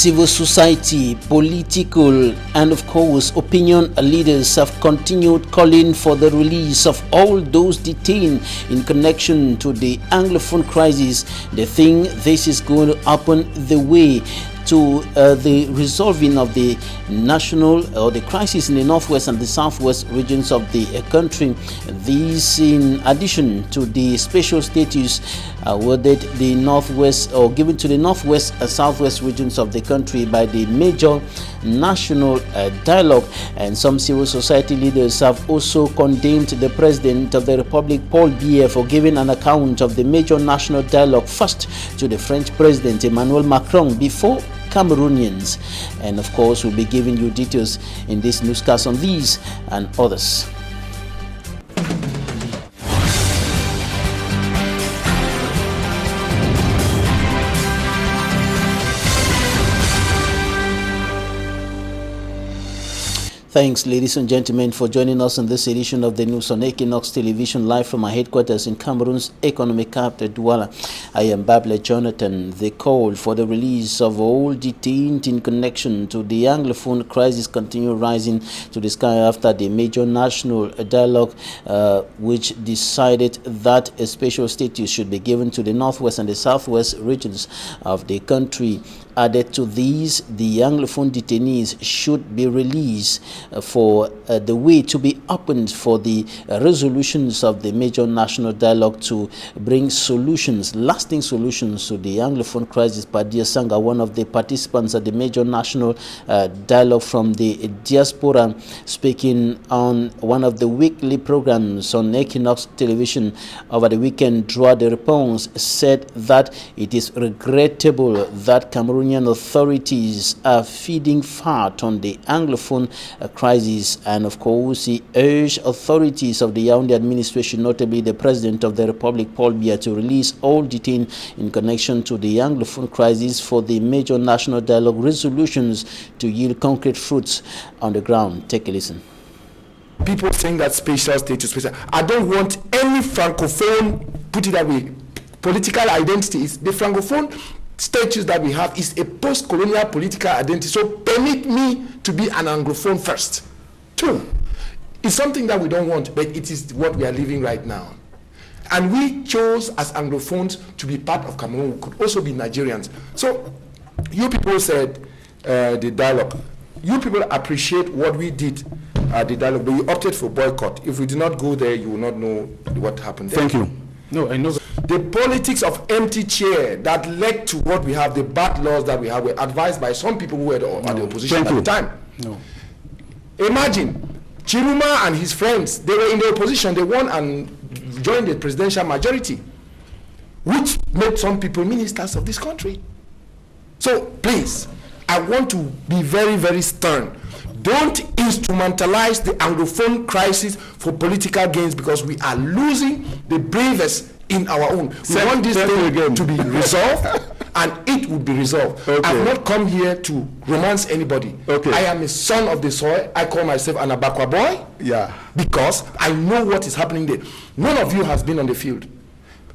civil society, political, and of course opinion leaders have continued calling for the release of all those detained in connection to the Anglophone crisis. They think this is going to happen the way to the resolving of the national or the crisis in the northwest and the southwest regions of the country. These in addition to the special status awarded the northwest or given to the northwest and southwest regions of the country by the major national dialogue. And some civil society leaders have also condemned the president of the republic, Paul Biya, for giving an account of the major national dialogue first to the French president Emmanuel Macron before Cameroonians. And of course, we'll be giving you details in this newscast on these and others. Thanks, ladies and gentlemen, for joining us in this edition of the news on Equinox Television, live from our headquarters in Cameroon's economic capital, Douala. I am Babla Jonathan. The call for the release of all detained in connection to the Anglophone crisis continue rising to the sky after the major national dialogue, which decided that a special status should be given to the northwest and the southwest regions of the country. Added to these, the Anglophone detainees should be released for the way to be opened for the resolutions of the major national dialogue to bring solutions, lasting solutions to the Anglophone crisis. Padia Sanga, one of the participants at the major national dialogue from the diaspora, speaking on one of the weekly programs on Equinox Television over the weekend, Droit de Réponse, said that it is regrettable that Cameroonian authorities are feeding fat on the Anglophone crisis. And of course, he urged authorities of the Yaoundé administration, notably the president of the republic, Paul Biya, to release all detained in connection to the Anglophone crisis for the major national dialogue resolutions to yield concrete fruits on the ground. Take a listen. People saying that special status, I don't want any francophone, put it that way, political identity. Is the francophone status that we have is a post-colonial political identity. So permit me to be an Anglophone first. Two, it's something that we don't want, but it is what we are living right now. And we chose as Anglophones to be part of Cameroon. We could also be Nigerians. So you people said the dialogue. You people appreciate what we did at the dialogue, but you opted for boycott. If we did not go there, you will not know what happened there. Thank you. No, I know. The politics of empty chair that led to what we have, the bad laws that we have, were advised by some people who were at the opposition at the time. No. Imagine, Chiruma and his friends, they were in the opposition, they won and joined the presidential majority, which made some people ministers of this country. So please, I want to be very, very stern. Don't instrumentalize the Anglophone crisis for political gains, because we are losing the bravest in our own. We want this thing to be resolved, and it will be resolved. Okay. I've not come here to romance anybody. Okay. I am a son of the soil. I call myself an Abakwa boy. Yeah. Because I know what is happening there. None of you has been on the field.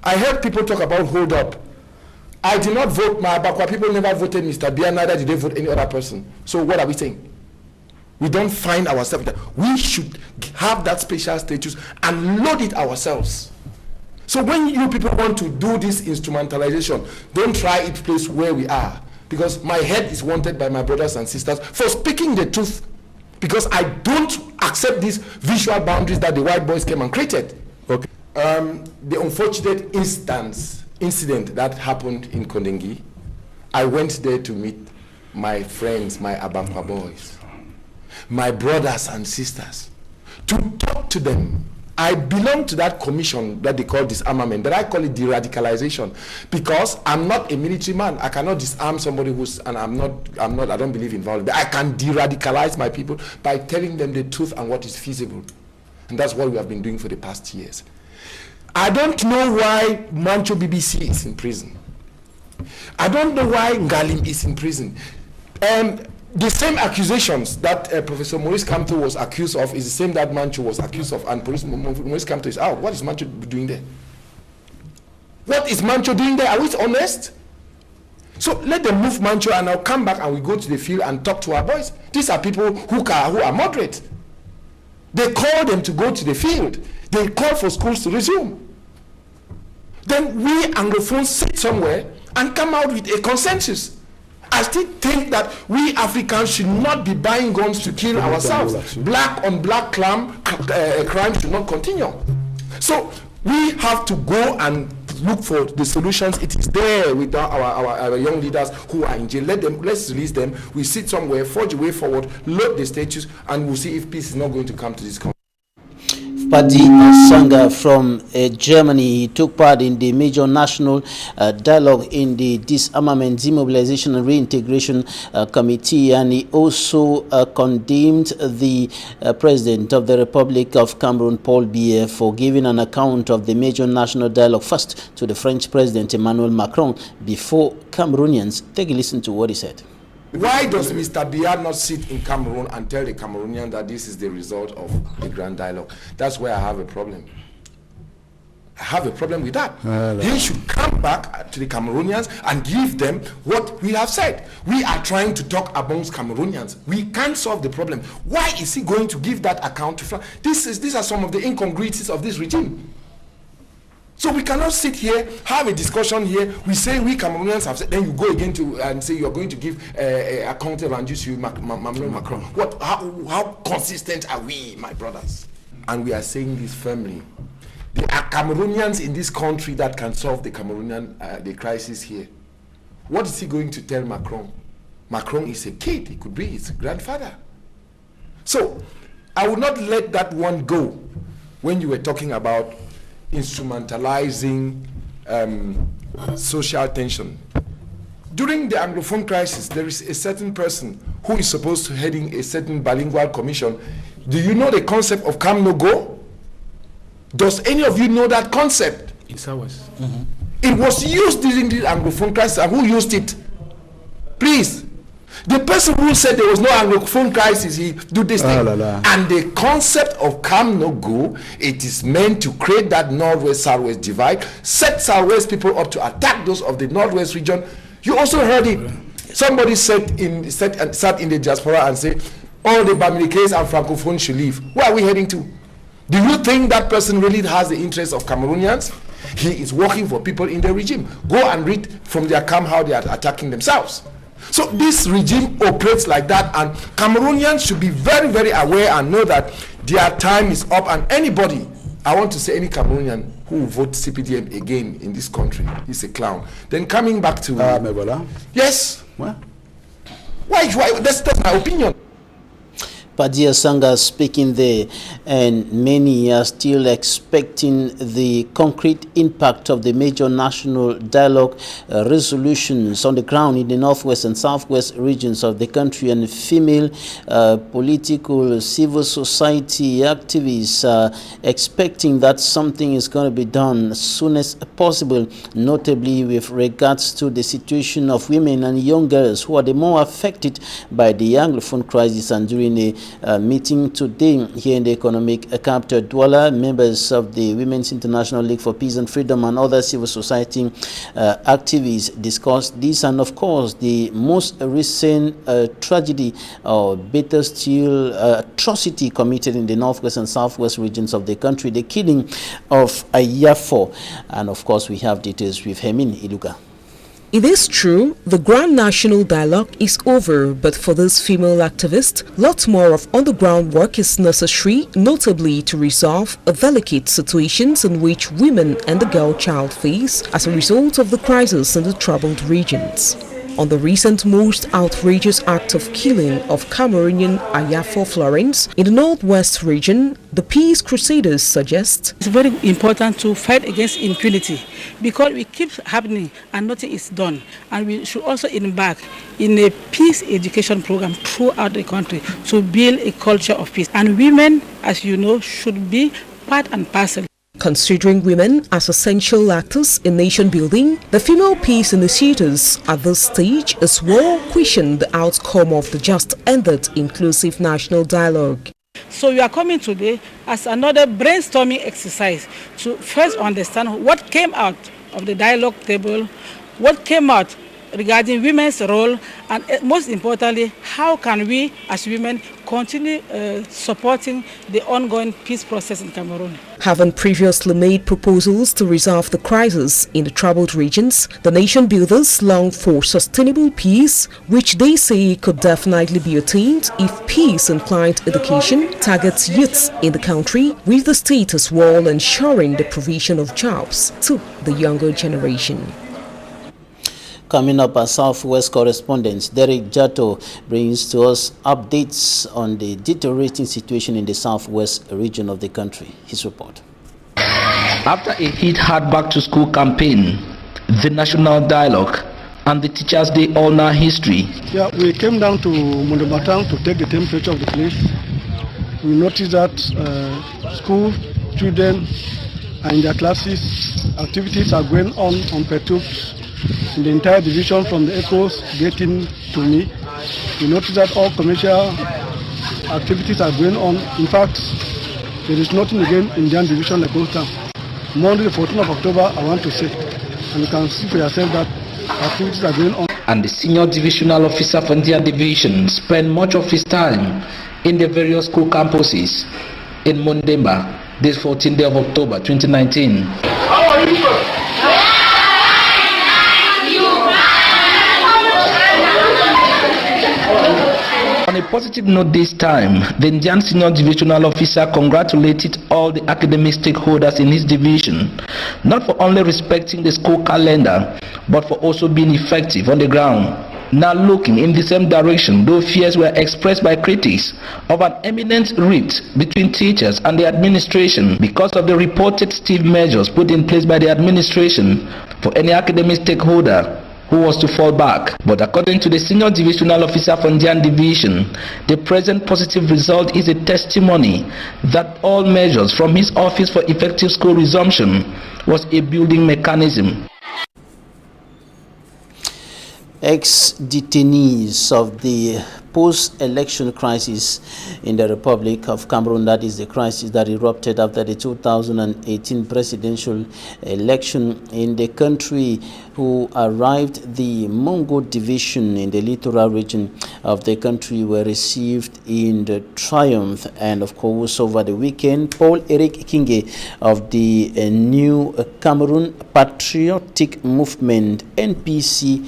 I heard people talk about hold up. I did not vote. My Abakwa people never voted Mr. Biya, neither did they vote any other person. So what are we saying? We don't find ourselves there. We should have that special status and load it ourselves. So when you people want to do this instrumentalization, don't try it place where we are. Because my head is wanted by my brothers and sisters for speaking the truth. Because I don't accept these visual boundaries that the white boys came and created. Okay. The unfortunate incident that happened in Kondengi, I went there to meet my friends, my Abakwa boys, my brothers and sisters, to talk to them. I belong to that commission that they call disarmament, but I call it de-radicalization, because I'm not a military man. I cannot disarm somebody who's, and I don't believe in violence, but I can de-radicalize my people by telling them the truth and what is feasible. And that's what we have been doing for the past years. I don't know why Mancho BBC is in prison. I don't know why Ngalim is in prison. And the same accusations that Professor Maurice Kamto was accused of is the same that Mancho was accused of, and Maurice Kamto is out. What is Mancho doing there? What is Mancho doing there? Are we honest? So let them move Mancho, and I'll come back and we go to the field and talk to our boys. These are people who are moderate. They call them to go to the field. They call for schools to resume. Then we Anglophones sit somewhere and come out with a consensus. I still think that we Africans should not be buying guns to kill ourselves. Black on black crime should not continue. So we have to go and look for the solutions. It is there with our young leaders who are in jail. Let's release them. We sit somewhere, forge a way forward, load the statutes, and we'll see if peace is not going to come to this country. Padi Sanga from Germany. He took part in the major national dialogue in the Disarmament, Demobilization and Reintegration Committee, and he also condemned the President of the Republic of Cameroon, Paul Biya, for giving an account of the major national dialogue first to the French President Emmanuel Macron before Cameroonians. Take a listen to what he said. Why does Mr. Biya not sit in Cameroon and tell the Cameroonians that this is the result of the grand dialogue? That's where I have a problem. I have a problem with that. He should come back to the Cameroonians and give them what we have said. We are trying to talk amongst Cameroonians. We can't solve the problem. Why is he going to give that account to France? These are some of the incongruities of this regime. So we cannot sit here, have a discussion here. We say we Cameroonians have said, then you go again to and say you are going to give account and just you Macron. What? How consistent are we, my brothers? And we are saying this firmly. There are Cameroonians in this country that can solve the Cameroonian the crisis here. What is he going to tell Macron? Macron is a kid. He could be his grandfather. So I would not let that one go. When you were talking about instrumentalizing social tension. During the Anglophone crisis, there is a certain person who is supposed to heading a certain bilingual commission. Do you know the concept of come no go? Does any of you know that concept? It's ours. It was used during the Anglophone crisis. And who used it? Please. The person who said there was no Anglophone crisis, he do this thing. And the concept of come no go, it is meant to create that northwest-southwest divide, set southwest people up to attack those of the northwest region. You also heard it. Somebody sat in the diaspora and said, all the Bamilikes and Francophones should leave. Where are we heading to? Do you think that person really has the interests of Cameroonians? He is working for people in the regime. Go and read from their camp how they are attacking themselves. So this regime operates like that, and Cameroonians should be very, very aware and know that their time is up. And anybody, I want to say any Cameroonian who will vote CPDM again in this country, he's a clown. Then coming back to... yes. What? Why? That's my opinion. Padia Sanga speaking there, and many are still expecting the concrete impact of the major national dialogue resolutions on the ground in the northwest and southwest regions of the country, and female political civil society activists are expecting that something is going to be done as soon as possible, notably with regards to the situation of women and young girls who are the more affected by the Anglophone crisis. And during a meeting today here in the economic capital Douala, members of the Women's International League for Peace and Freedom and other civil society activists discussed this, and of course the most recent tragedy or better still atrocity committed in the northwest and southwest regions of the country, the killing of Ayafo. And of course we have details with Hemin Iluka. It is true, the Grand National Dialogue is over, but for this female activist, lots more of on-the-ground work is necessary, notably to resolve delicate situations in which women and the girl child face as a result of the crisis in the troubled regions. On the recent most outrageous act of killing of Cameroonian Ayafo Florence in the northwest region, the Peace Crusaders suggest it's very important to fight against impunity, because it keeps happening and nothing is done. And we should also embark in a peace education program throughout the country to build a culture of peace. And women, as you know, should be part and parcel. Considering women as essential actors in nation building, the female peace initiators at this stage as well question the outcome of the just ended inclusive national dialogue. So we are coming today as another brainstorming exercise to first understand what came out of the dialogue table, what came out regarding women's role, and most importantly, how can we as women continue supporting the ongoing peace process in Cameroon. Having previously made proposals to resolve the crisis in the troubled regions, the nation builders long for sustainable peace, which they say could definitely be attained if peace and client education targets youths in the country, with the state as well ensuring the provision of jobs to the younger generation. Coming up, our Southwest correspondent Derek Jato brings to us updates on the deteriorating situation in the Southwest region of the country. His report. After a hit-hard back-to-school campaign, the national dialogue, and the Teachers' Day All Now history. Yeah, we came down to Mondobatan to take the temperature of the place. We noticed that school children are in their classes. Activities are going on perturbed in the entire division from the echoes getting to me. We noticed that all commercial activities are going on. In fact, there is nothing again in Jan division like old town. Monday the 14th of October, I want to say, and you can see for yourself that activities are going on. And the senior divisional officer from their division spent much of his time in the various school campuses in Mondemba, this 14th day of October 2019. How are you, sir? On a positive note this time, the Indian Senior Divisional Officer congratulated all the academic stakeholders in his division, not for only respecting the school calendar, but for also being effective on the ground. Now looking in the same direction, though fears were expressed by critics of an imminent rift between teachers and the administration because of the reported stiff measures put in place by the administration for any academic stakeholder who was to fall back. But according to the Senior Divisional Officer from Jan Division, the present positive result is a testimony that all measures from his office for effective school resumption was a building mechanism. Ex-detainees of the post-election crisis in the Republic of Cameroon, that is the crisis that erupted after the 2018 presidential election in the country, who arrived the Mongo division in the littoral region of the country, were received in the triumph. And of course, over the weekend, Paul Eric Kinge of the new Cameroon Patriotic Movement, NPC,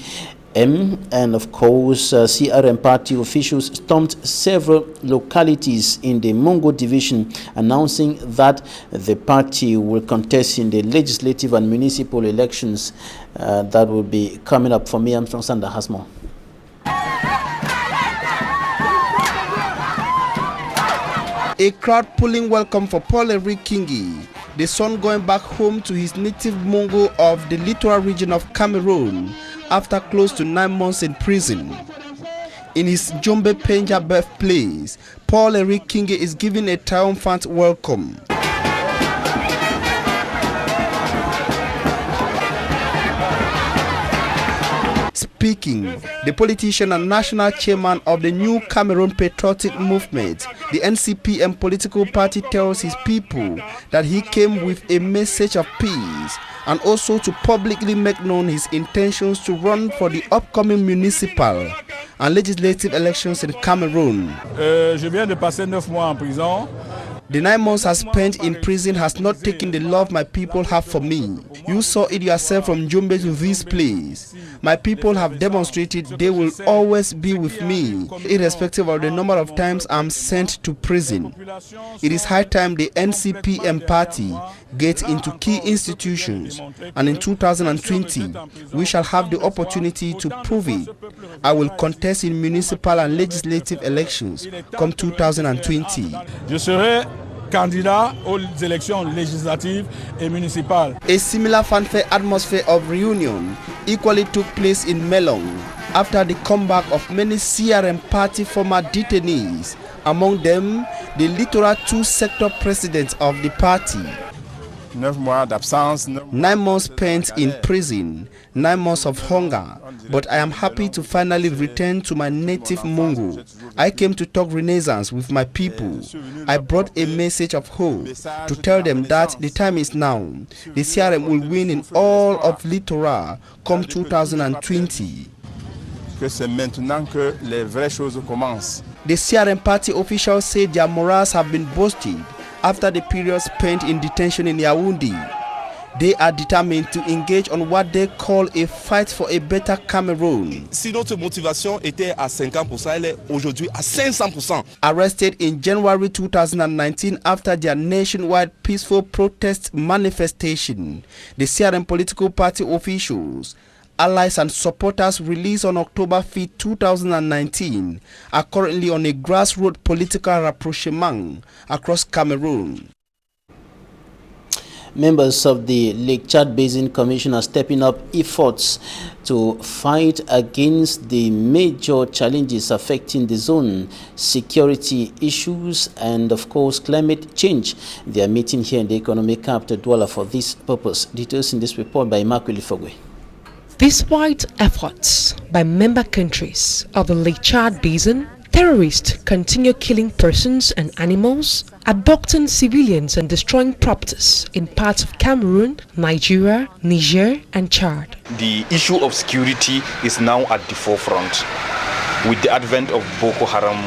and of course CRM party officials stormed several localities in the Mongo division, announcing that the party will contest in the legislative and municipal elections that will be coming up. For me, I'm from Sanda Hasmo. A crowd pulling welcome for Paul Eric Kingi, the son going back home to his native Mongo of the littoral region of Cameroon after close to 9 months in prison. In his Jombe Penja birthplace, Paul Eric Kinge is given a triumphant welcome. Speaking, the politician and national chairman of the new Cameroon Patriotic Movement, the NCPM political party, tells his people that he came with a message of peace and also to publicly make known his intentions to run for the upcoming municipal and legislative elections in Cameroon. Je viens de passer 9 mois en prison. The 9 months I spent in prison has not taken the love my people have for me. You saw it yourself from Jombe to this place. My people have demonstrated they will always be with me, irrespective of the number of times I'm sent to prison. It is high time the NCPM party gets into key institutions, and in 2020, we shall have the opportunity to prove it. I will contest in municipal and legislative elections come 2020. Je serai candidat aux élections législatives et municipales. A similar fanfare atmosphere of reunion equally took place in Melong after the comeback of many CRM party former detainees, among them the Littoral 2 sector president of the party. 9 mois d'absence. 9 months spent in prison, 9 months of hunger, but I am happy to finally return to my native Mongo. I came to talk Renaissance with my people. I brought a message of hope to tell them that the time is now. The CRM will win in all of Littoral come 2020. que c'est maintenant que les vraies choses commencent. The CRM party officials say their morals have been boosted after the period spent in detention in Yaoundé. They are determined to engage on what they call a fight for a better Cameroon. Si notre motivation était à 50%, elle est aujourd'hui à 500%. Arrested in January 2019 after their nationwide peaceful protest manifestation, the CRM political party officials, allies and supporters released on October 5, 2019 are currently on a grassroots political rapprochement across Cameroon. Members of the Lake Chad Basin Commission are stepping up efforts to fight against the major challenges affecting the zone, security issues, and of course climate change. They are meeting here in the economic capital Douala for this purpose. Details in this report by Immaculée Fogwe. Despite efforts by member countries of the Lake Chad Basin, terrorists continue killing persons and animals, abducting civilians and destroying properties in parts of Cameroon, Nigeria, Niger and Chad. The issue of security is now at the forefront with the advent of Boko Haram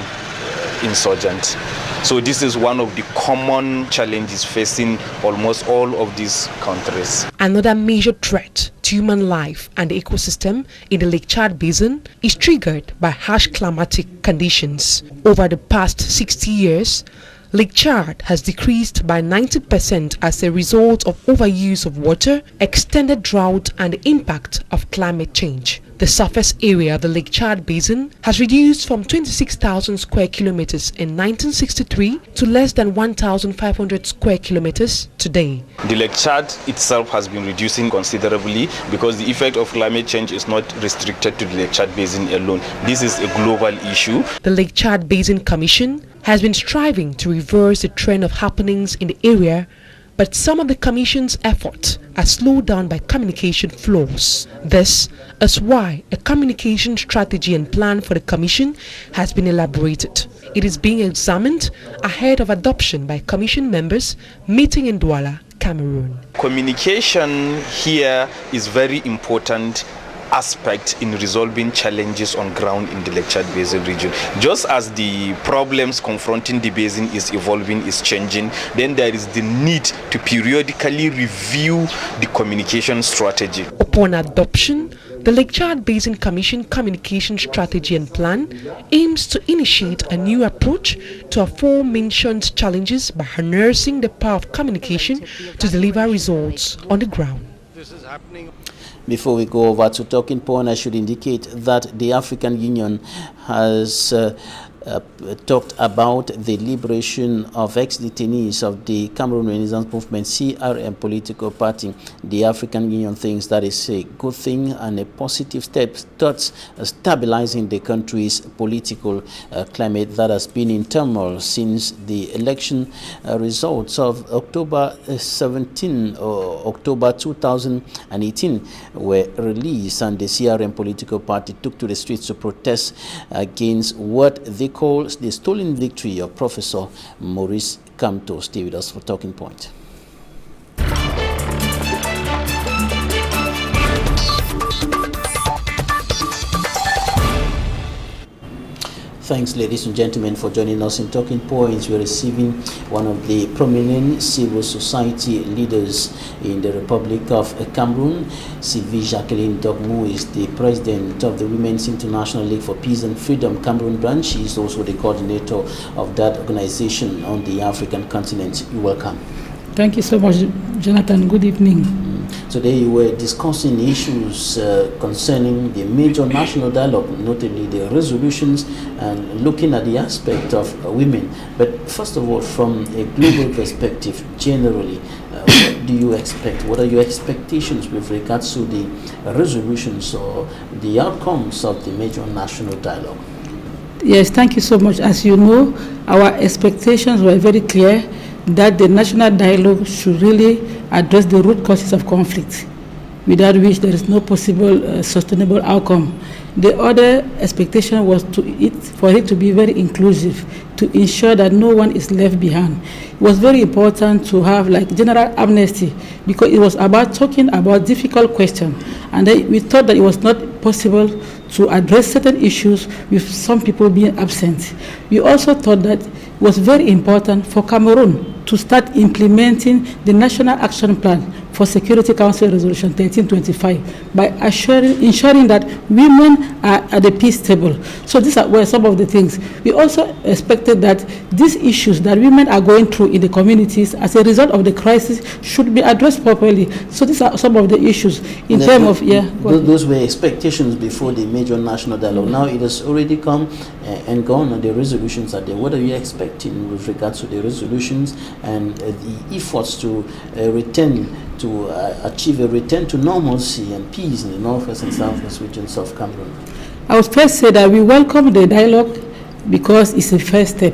insurgents. So this is one of the common challenges facing almost all of these countries. Another major threat to human life and the ecosystem in the Lake Chad Basin is triggered by harsh climatic conditions. Over the past 60 years, Lake Chad has decreased by 90% as a result of overuse of water, extended drought and the impact of climate change. The surface area of the Lake Chad Basin has reduced from 26,000 square kilometers in 1963 to less than 1,500 square kilometers today. The Lake Chad itself has been reducing considerably because the effect of climate change is not restricted to the Lake Chad Basin alone. This is a global issue. The Lake Chad Basin Commission has been striving to reverse the trend of happenings in the area, but some of the Commission's efforts are slowed down by communication flaws. This is why a communication strategy and plan for the Commission has been elaborated. It is being examined ahead of adoption by Commission members meeting in Douala, Cameroon. Communication here is very important aspect in resolving challenges on ground in the Lake Chad Basin region. Just as the problems confronting the basin is evolving, is changing, then there is the need to periodically review the communication strategy. Upon adoption, the Lake Chad Basin Commission Communication Strategy and Plan aims to initiate a new approach to aforementioned challenges by harnessing the power of communication to deliver results on the ground. This is happening. Before we go over to talking point, I should indicate that the African Union has talked about the liberation of ex-detainees of the Cameroon Renaissance Movement CRM political party. The African Union thinks that is a good thing and a positive step towards stabilizing the country's political climate that has been in turmoil since the election results of October 17 or October 2018 were released, and the CRM political party took to the streets to protest against what they call the stolen victory of Professor Maurice Kamto. Stay with us for Talking Point. Thanks, ladies and gentlemen, for joining us in Talking Points. We're receiving one of the prominent civil society leaders in the Republic of Cameroon. Sylvie Jacqueline Dogmu is the president of the Women's International League for Peace and Freedom Cameroon branch. She is also the coordinator of that organization on the African continent. You're welcome. Thank you so much, Jonathan. Good evening. Today you were discussing issues concerning the major national dialogue, notably the resolutions and looking at the aspect of women. But first of all, from a global perspective, generally, what do you expect? What are your expectations with regards to the resolutions or the outcomes of the major national dialogue? Yes, thank you so much. As you know, our expectations were very clear that the national dialogue should really address the root causes of conflict, without which there is no possible sustainable outcome. The other expectation was for it to be very inclusive, to ensure that no one is left behind. It was very important to have like general amnesty, because it was about talking about difficult questions, and we thought that it was not possible to address certain issues with some people being absent. We also thought that it was very important for Cameroon to start implementing the National Action Plan for Security Council Resolution 1325 by ensuring that women are at the peace table. So these were some of the things. We also expected that these issues that women are going through in the communities as a result of the crisis should be addressed properly. So these are some of the issues in terms of, Those were expectations before the major national dialogue. Now it has already come and gone, and the resolutions are there. What are you expecting with regards to the resolutions and the efforts to achieve a return to normalcy and peace in the northwest and southwest regions of Cameroon? I would first say that we welcome the dialogue because it's a first step.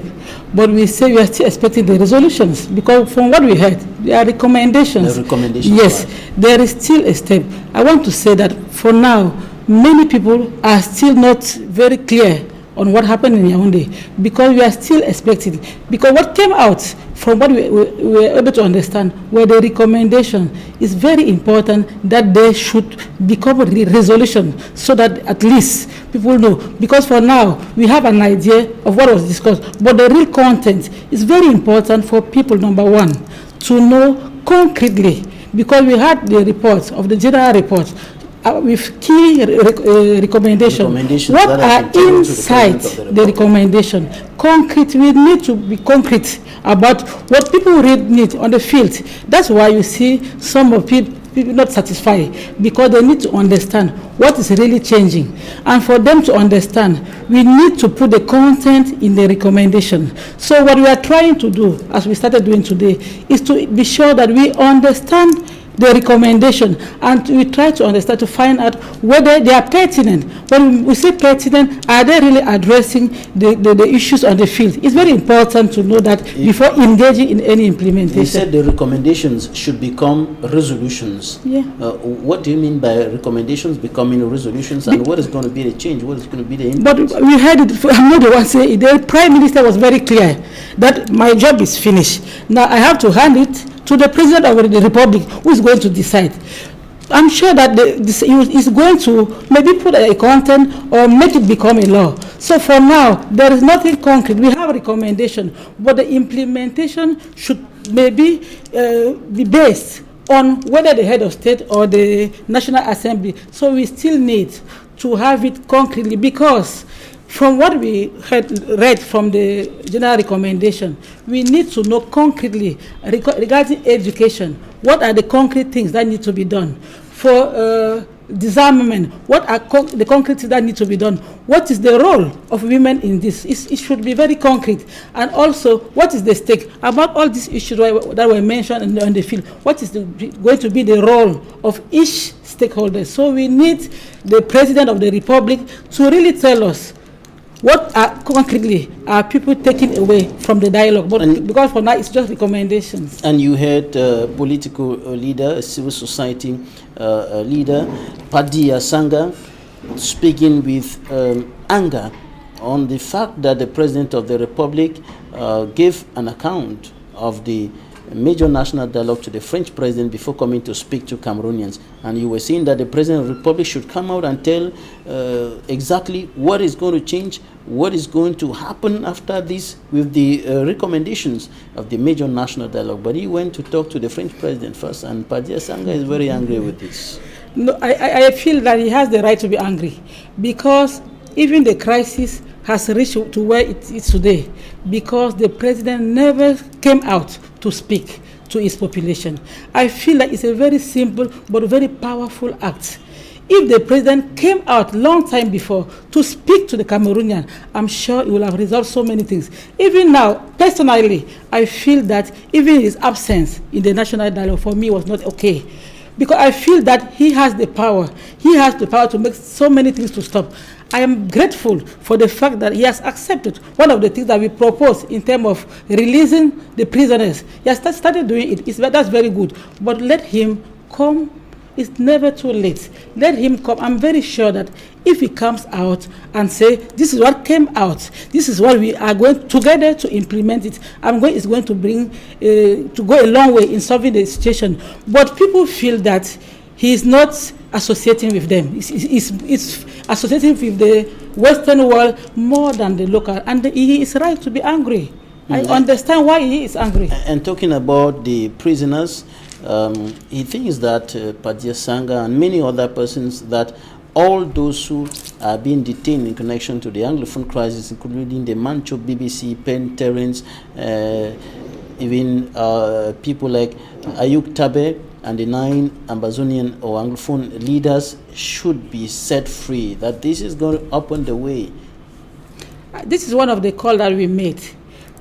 But we say we are still expecting the resolutions because from what we heard, there are recommendations. The recommendations. Yes, right. There is still a step. I want to say that for now, many people are still not very clear on what happened in Yaoundé because we are still expecting. Because what came out from what we were able to understand were the recommendation. It's very important that they should become a resolution so that at least people know. Because for now, we have an idea of what was discussed, but the real content is very important for people, number one, to know concretely. Because we had the reports of the general report with key recommendations. What are inside the recommendation? Concrete, we need to be concrete about what people really need on the field. That's why you see some of people not satisfied because they need to understand what is really changing. And for them to understand, we need to put the content in the recommendation. So what we are trying to do, as we started doing today, is to be sure that we understand the recommendation, and we try to understand, to find out whether they are pertinent. When we say pertinent, are they really addressing the issues on the field? It's very important to know that before engaging in any implementation. You said the recommendations should become resolutions. Yeah. What do you mean by recommendations becoming resolutions, and what is going to be the change? What is going to be the impact? But we heard it, I'm not the one saying it. The Prime Minister was very clear that my job is finished. Now I have to hand it to the President of the Republic, who is going to decide. I'm sure that he is going to maybe put a content or make it become a law. So for now, there is nothing concrete. We have a recommendation, but the implementation should maybe be based on whether the head of state or the National Assembly. So we still need to have it concretely, because from what we read from the general recommendation, we need to know concretely regarding education, what are the concrete things that need to be done. For disarmament, what are the concrete things that need to be done? What is the role of women in this? It should be very concrete. And also, what is the stake about all these issues that were mentioned on the field? What is going to be the role of each stakeholder? So we need the President of the Republic to really tell us what are concretely are people taking away from the dialogue, but because for now it's just recommendations. And you had political leader, civil society leader, Padia Sanga, speaking with anger on the fact that the President of the Republic gave an account of the major national dialogue to the French president before coming to speak to Cameroonians. And you were saying that the President of the Republic should come out and tell exactly what is going to change, what is going to happen after this with the recommendations of the major national dialogue. But he went to talk to the French president first, and Padia Sanga is very angry with this. No, I feel that he has the right to be angry, because even the crisis has reached to where it is today because the president never came out to speak to his population. I feel like it's a very simple but very powerful act. If the president came out long time before to speak to the Cameroonian, I'm sure it will have resolved so many things. Even now, personally, I feel that even his absence in the national dialogue for me was not okay. Because I feel that he has the power. He has the power to make so many things to stop. I am grateful for the fact that he has accepted one of the things that we proposed in terms of releasing the prisoners. He has started doing it. That's very good. But let him come. It's never too late. Let him come. I'm very sure that if he comes out and say, this is what came out, this is what we are going together to implement it, it's going to bring, to go a long way in solving the situation. But people feel that he is not associating with them. He's associating with the Western world more than the local. And he is right to be angry. I understand why he is angry. And talking about the prisoners, he thinks that Padya Sangha and many other persons, that all those who are being detained in connection to the Anglophone crisis, including the Mancho BBC, Pen Terence, even people like Ayuk Tabe and the 9 Ambazonian or Anglophone leaders should be set free, that this is going to open the way. This is one of the calls that we made,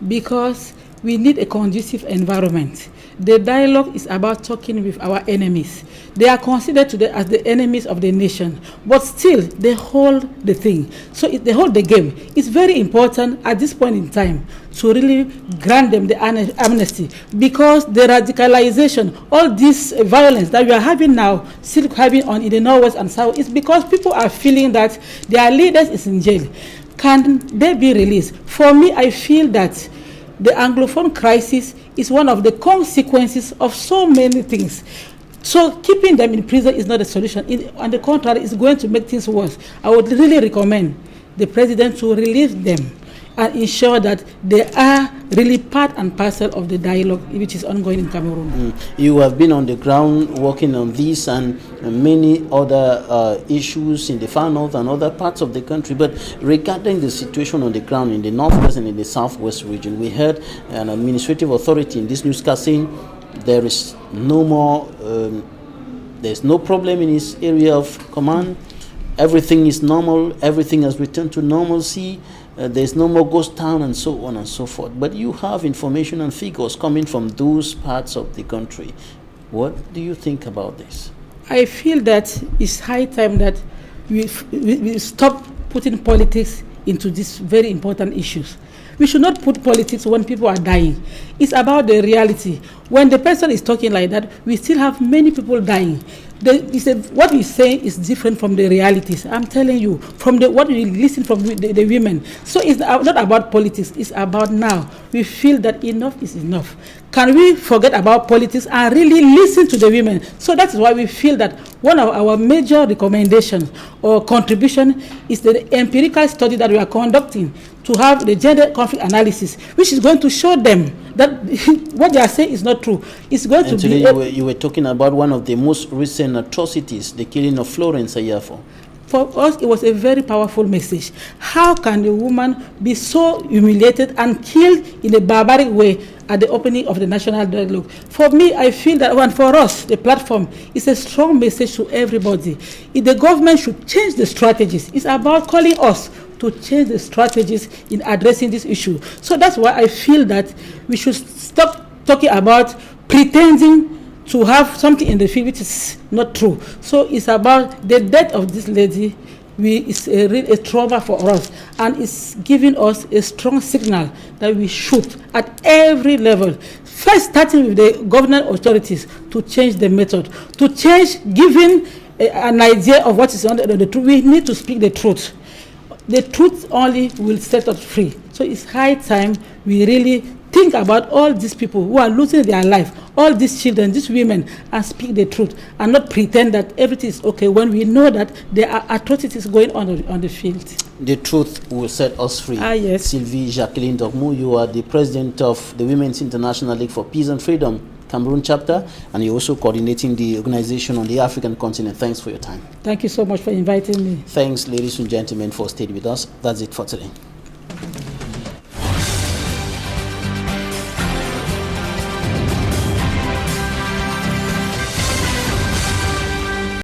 because we need a conducive environment. The dialogue is about talking with our enemies. They are considered today as the enemies of the nation, but still they hold the thing. So they hold the game. It's very important at this point in time to really grant them the amnesty, because the radicalization, all this violence that we are having now, still having on in the Northwest and South, is because people are feeling that their leaders is in jail. Can they be released? For me, I feel that the Anglophone crisis is one of the consequences of so many things. So keeping them in prison is not a solution. On the contrary, it's going to make things worse. I would really recommend the president to release them and ensure that they are really part and parcel of the dialogue which is ongoing in Cameroon. You have been on the ground working on this and many other issues in the far north and other parts of the country. But regarding the situation on the ground in the northwest and in the southwest region, we heard an administrative authority in this newscast saying there is no more, there's no problem in his area of command. Everything is normal. Everything has returned to normalcy. There's no more ghost town and so on and so forth. But you have information and figures coming from those parts of the country. What do you think about this? I feel that it's high time that we stop putting politics into these very important issues. We should not put politics when people are dying. It's about the reality. When the person is talking like that, we still have many people dying. What we say is different from the realities. I'm telling you, from what we listen from the women. So it's not about politics. It's about now. We feel that enough is enough. Can we forget about politics and really listen to the women? So that's why we feel that one of our major recommendations or contribution is the empirical study that we are conducting to have the gender conflict analysis, which is going to show them that what they are saying is not true. It's going to be... You were talking about one of the most recent atrocities, the killing of Florence Ayafo. For us, it was a very powerful message. How can a woman be so humiliated and killed in a barbaric way at the opening of the national dialogue? For me, I feel that, and for us, the platform is a strong message to everybody. If the government should change the strategies, it's about calling us to change the strategies in addressing this issue. So that's why I feel that we should stop talking about pretending to have something in the field which is not true. So it's about the death of this lady. It's a trauma for us, and it's giving us a strong signal that we should, at every level, first starting with the government authorities, to change the method, to change, giving an idea of what is under the truth. We need to speak the truth. The truth only will set us free. So it's high time we really think about all these people who are losing their life, all these children, these women, and speak the truth and not pretend that everything is okay when we know that there are atrocities going on the field. The truth will set us free. Yes. Sylvie Jacqueline Dormou, you are the president of the Women's International League for Peace and Freedom Cameroon chapter, and you're also coordinating the organization on the African continent. Thanks for your time. Thank you so much for inviting me. Thanks, ladies and gentlemen, for staying with us. That's it for today.